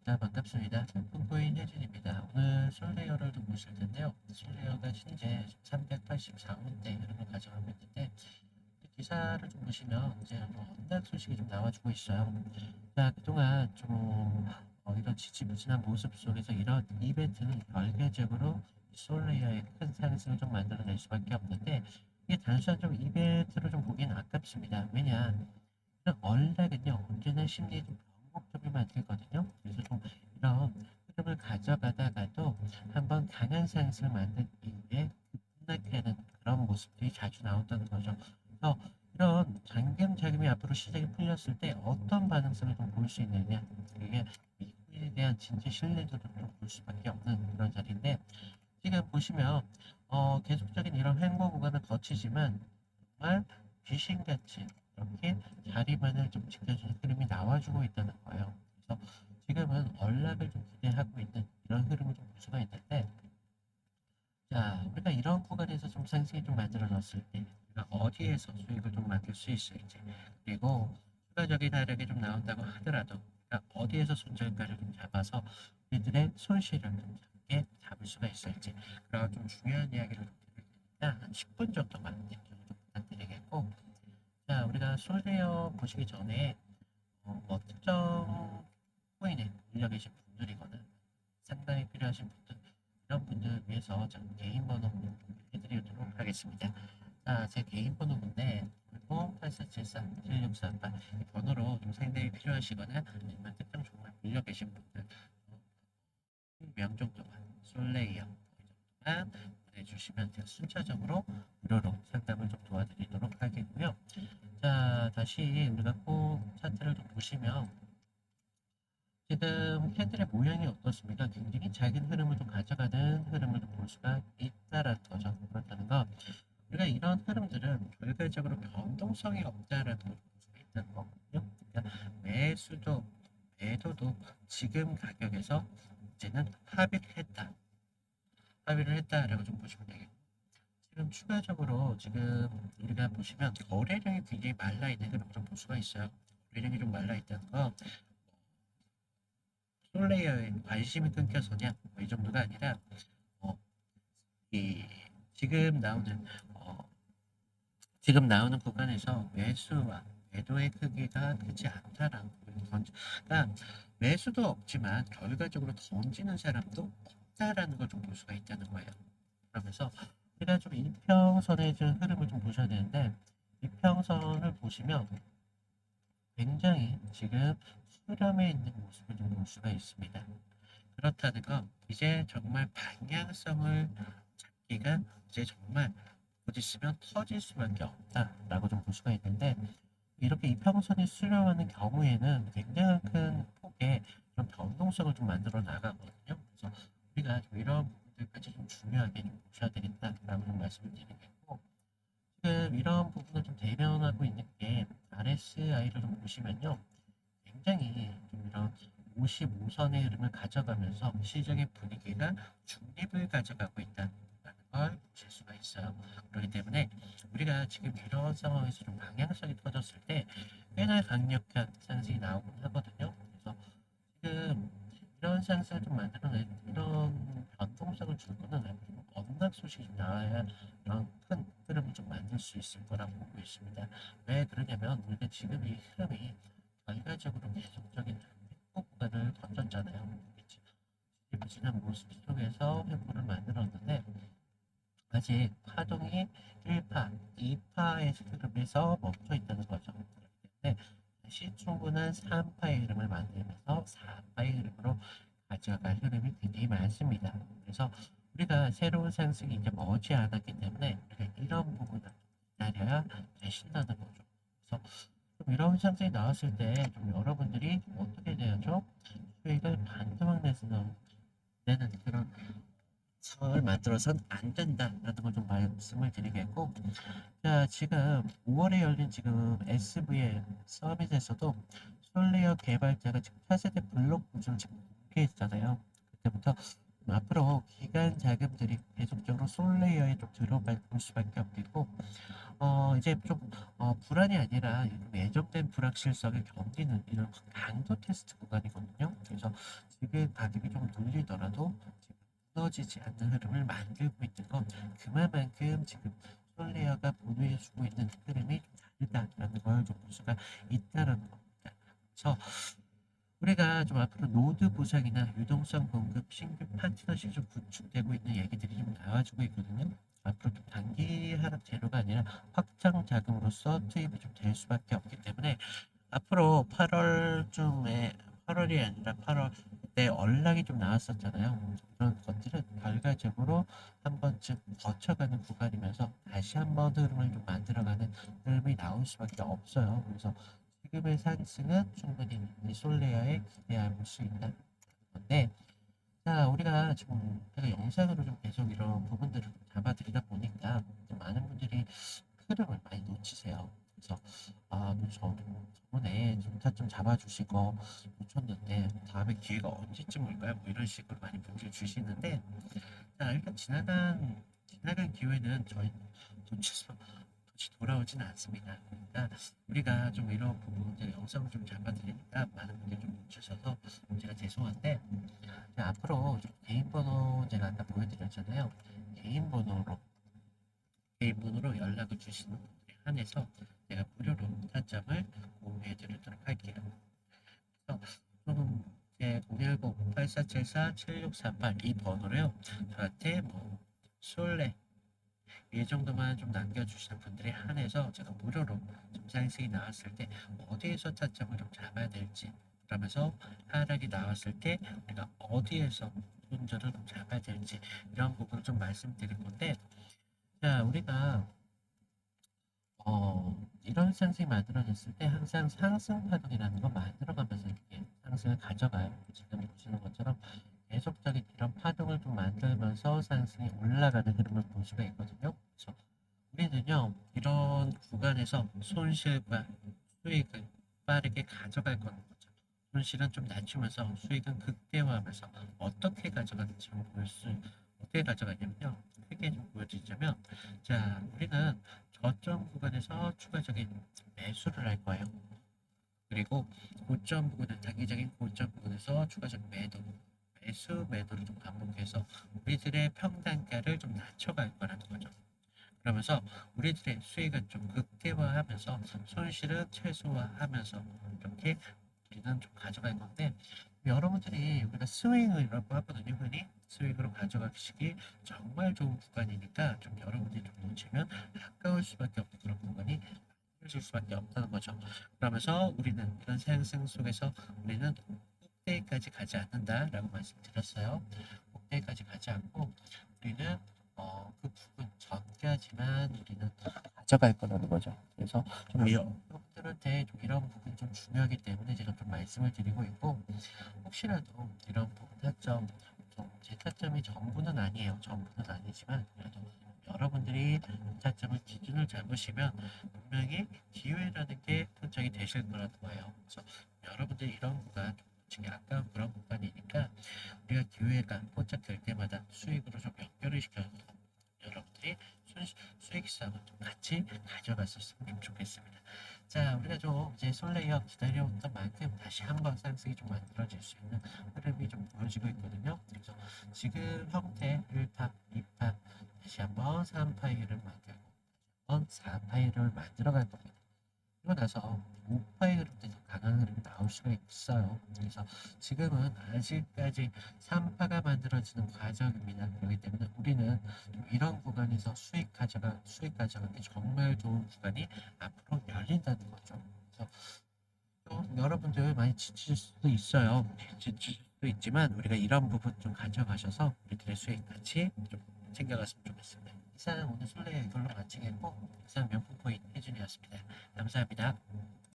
네, 반갑습니다. 풍부인 혜진입니다. 오늘 솔레이어를 좀 보실 텐데요. 솔레이어가 현재 384원대 흐름을 가져가고 있는데 기사를 좀 보시면 이제 언락 소식이 좀 나와주고 있어요. 자, 그동안 좀 이런 지지부진한 모습 속에서 이런 이벤트는 결과적으로 솔레이어의 큰 상승을 좀 만들어낼 수밖에 없는데 이게 단순한 좀 이벤트로 좀 보기엔 아깝습니다. 왜냐? 이런 언락은요 언제나 심리에 좀 변곡점을 만들거든요. 그래서 좀 이런 흐름을 가져가다가도 한번 강한 상승을 만든 이후에 급락하는 그런 모습들이 자주 나온다는 거죠. 그래서 이런 잠금 자금이 앞으로 시장이 풀렸을 때 어떤 반응성을 좀 볼 수 있느냐, 이게 미국에 대한 진짜 신뢰도를 좀 볼 수밖에 없는 그런 자리인데, 지금 보시면 계속적인 이런 횡보 구간을 거치지만 정말 귀신같이 이렇게 자리만을 좀 지켜주는 흐름이 나와주고 있다는 거예요. 그래서 지금은 언락을 좀 기대하고 있는 이런 흐름을 좀 볼 수가 있는데, 자, 우리가 이런 구간에서 좀 상승이 좀 만들어졌을 때 우리가 어디에서 수익을 좀 만들 수 있을지, 그리고 추가적인 하락이 좀 나온다고 하더라도 우리가 어디에서 손절가를 좀 잡아서 우리들의 손실을 좀 작게 잡을 수가 있을지, 그런 좀 중요한 이야기를 좀 드릴 테니까 한 10분 정도만 집중 좀 부탁드리겠고, 자, 우리가 솔데어 보시기 전에 뭐 특정 코인에 물려 계신 분들이거나 상담이 필요하신 분들, 이런 분들 위해서 좀 개인 번호 해드리도록 하겠습니다. 자, 제 개인 번호인데 08474-7648 이 번호로 좀 상담이 필요하시거나 아니면 특정 종목 물려 계신 분들 1명 정도만 솔레이어 정도만 보내주시면 제가 순차적으로 무료로 상담을 좀 도와드리도록 하겠고요. 자, 다시 우리가 꼭 차트를 좀 보시면 지금 캔들의 모양이 어떻습니까? 굉장히 작은 흐름을 좀 가져가는 흐름을 좀 볼 수가 있다라는 거죠. 그렇다는 건 우리가 이런 흐름들은 결과적으로 변동성이 없다라는 걸 볼 수가 있다는 거거든요. 그러니까 매수도 매도도 지금 가격에서 이제는 합의를 했다라고 좀 보시면 되겠고, 지금 추가적으로 지금 우리가 보시면 거래량이 굉장히 말라 있는 흐름을 좀 볼 수가 있어요. 거래량이 좀 말라 있다는 건 솔레이어에 관심이 끊겨서냐 뭐 이 정도가 아니라 어, 이 지금 나오는 어, 지금 나오는 구간에서 매수와 매도의 크기가 크지 않다라는 건, 그러니까 매수도 없지만 결과적으로 던지는 사람도 없다라는 걸 좀 볼 수가 있다는 거예요. 그러면서 우리가 좀 이평선의 좀 흐름을 좀 보셔야 되는데, 이평선을 보시면 굉장히 지금 수렴해 있는 모습을 좀 볼 수가 있습니다. 그렇다는 건 이제 정말 방향성을 잡기가 이제 정말 곧 있으면 터질 수밖에 없다라고 좀 볼 수가 있는데, 이렇게 이평선이 수렴하는 경우에는 굉장히 큰 폭의 그런 변동성을 좀 만들어 나가거든요. 그래서 우리가 좀 이런 부분들까지 좀 중요하게 좀 보셔야 되겠다라고 좀 말씀을 드리겠고, 지금 이런 부분을 좀 대변하고 있는 게 RSI를 좀 보시면요, 굉장히 좀 이런 55선의 흐름을 가져가면서 시장의 분위기가 중립을 가져가고 있다는 걸 보실 수가 있어요. 그렇기 때문에 우리가 지금 이런 상황에서 좀 방향성이 터졌을 때 꽤나 강력한 상승이 나오곤 하거든요. 그래서 지금 이런 상승을 좀 만들어낸 이런 변동성을 줄 거는 앞으로 언락 소식이 나와야 이런 큰 흐름을 좀 만들 수 있을 거라고 보고 있습니다. 왜 그러냐면 우리가 지금 이 흐름이 결과적으로 계속적인 횡보 구간을 던졌잖아요. 지지부진한 모습 속에서 횡보를 만들었는데 아직 파동이 1파, 2파의 흐름에서 멈춰 있다는 거죠. 그렇기 때문에 다시 충분한 3파의 흐름을 만들면서 4파의 흐름으로 가져갈 흐름이 굉장히 많습니다. 그래서 우리가 새로운 상승이 이제 머지않았기 때문에 우리가 이런 부분을 기다려야 되신다는 거죠. 그래서 좀 이런 상승이 나왔을 때 좀 여러분들이 어떻게 돼야죠? 수익을 반토막 내는 그런 상황을 만들어선 안 된다라는 걸 좀 말씀을 드리겠고, 자, 지금 5월에 열린 지금 SV의 서밋에서도 솔레어 개발자가 지금 차세대 블록 구조를 지금 공개했잖아요. 그때부터 앞으로 기간 자금들이 계속적으로 솔레이어에 좀 들어갈 수밖에 없겠고, 이제 좀 불안이 아니라 좀 예정된 불확실성을 견디는 이런 강도 테스트 구간이거든요. 그래서 지금 가격이 좀 눌리더라도 지금 무너지지 않는 흐름을 만들고 있는 건 그만큼 지금 솔레어가 보여주고 있는 흐름이 좀 다르다라는 걸 좀 볼 수가 있다라는 겁니다. 그래서 우리가 좀 앞으로 노드 보상이나 유동성 공급, 신규 파트너십이 좀 구축되고 있는 얘기들이 좀 나와주고 있거든요. 앞으로 좀 단기 하락 재료가 아니라 확장 자금으로서 투입이 좀 될 수밖에 없기 때문에 앞으로 8월쯤에 8월이 아니라 8월 때 언락이 좀 나왔었잖아요. 이런 것들은 결과적으로 한 번쯤 거쳐가는 구간이면서 다시 한번 흐름을 좀 만들어가는 흐름이 나올 수밖에 없어요. 그래서 지금의 상승은 충분히 이 솔레아에 기대할 수 있는 건데, 자, 우리가 지금 제가 영상으로 좀 계속 이런 부분들을 좀 잡아드리다 보니까 좀 많은 분들이 흐름을 많이 놓치세요. 그래서 저번에 좀 타점 잡아주시고 놓쳤는데 다음에 기회가 언제쯤 올까요? 뭐 이런 식으로 많이 문제 주시는데, 자, 일단 지나간 기회는 저희 놓쳐서 다시 돌아오진 않습니다. 그러니까 우리가 좀 이런 부분 제가 영상을 좀 잡아드리니까 많은 분들이 좀 놓치셔서 제가 죄송한데, 자, 앞으로 좀 개인 번호 제가 아까 보여드렸잖아요. 개인 번호로 연락을 주시는 분들에 한해서 제가 무료로 타점을 공유해 드리도록 할게요. 그래서 조금 제 010-8474-7638 이 번호로요. 저한테 뭐 솔레 이 정도만 좀 남겨주시는 분들에 한해서 제가 무료로 좀 상승이 나왔을 때 어디에서 타점을 좀 잡아야 될지, 그러면서 하락이 나왔을 때 우리가 어디에서 손절을 좀 잡아야 될지 이런 부분을 좀 말씀드릴 건데, 자, 우리가 이런 상승이 만들어졌을 때 항상 상승 파동이라는 거 만들어가면서 이렇게 상승을 가져가요. 지금 보시는 것처럼 계속적인 이런 파동을 좀 만들면서 상승이 올라가는 흐름을 볼 수가 있거든요. 그래서 우리는요, 이런 구간에서 손실과 수익을 빠르게 가져갈 거는 거죠. 손실은 좀 낮추면서 수익은 극대화하면서 어떻게 가져가는지 어떻게 가져가냐면요. 크게 좀 보여드리자면, 자, 우리는 저점 구간에서 추가적인 매수를 할 거예요. 그리고 고점 부분은 단기적인 고점 부분에서 추가적인 매도를 좀 반복해서 우리들의 평단가를 좀 낮춰갈 거라는 거죠. 그러면서 우리들의 수익은 좀 극대화하면서 손실은 최소화하면서 이렇게 우리는 좀 가져갈 건데, 여러분들이 우리가 스윙이라고 하거든요. 흔히 스윙으로 가져가시기 정말 좋은 구간이니까 좀 여러분들이 좀 놓치면 아까울 수밖에 없는 그런 구간이 줄 수밖에 없다는 거죠. 그러면서 우리는 이런 상승 속에서 우리는 꼭대기까지 가지 않는다라고 말씀드렸어요. 꼭대기까지 가지 않고 우리는 그 부분 전까지만 우리는 가져갈 거라는 거죠. 그래서 좀 여러분들한테 좀 이런 부분이 좀 중요하기 때문에 제가 좀 말씀을 드리고 있고, 혹시라도 이런 부분 타점, 제 타점이 전부는 아니에요. 전부는 아니지만 그래도 여러분들이 타점을 기준을 잡으시면 분명히 기회라는 게 포착이 되실 거라는 거예요. 그래서 여러분들이 이런 구간 솔직히 아까운 그런 구간이니까 우리가 기회가 포착될 때마다 수익으로 좀 연결을 시켜서 여러분들이 수익성을 좀 같이 가져갔었으면 좀 좋겠습니다. 자, 우리가 좀 이제 솔레이어 기다려왔던 만큼 다시 한번 상승이 좀 만들어질 수 있는 흐름이 좀 보여지고 있거든요. 그래서 지금 형태 1파, 2파 다시 한번 3파이를 만들고 한번 4파이를 만들어 갈 겁니다. 그리고 나서 5파의 흐름도 더 강한 흐름이 나올 수가 있어요. 그래서 지금은 아직까지 3파가 만들어지는 과정입니다. 그렇기 때문에 우리는 좀 이런 구간에서 수익 가져가기 정말 좋은 구간이 앞으로 열린다는 거죠. 그래서 좀 여러분들 많이 지칠 수도 있어요. 지칠 수도 있지만 우리가 이런 부분 좀 가져가셔서 우리들의 수익 같이 좀 챙겨갔으면 좋겠습니다. 이상 오늘 솔레 이걸로 마치겠고, 이상 명품 코인 혜준이었습니다. 감사합니다.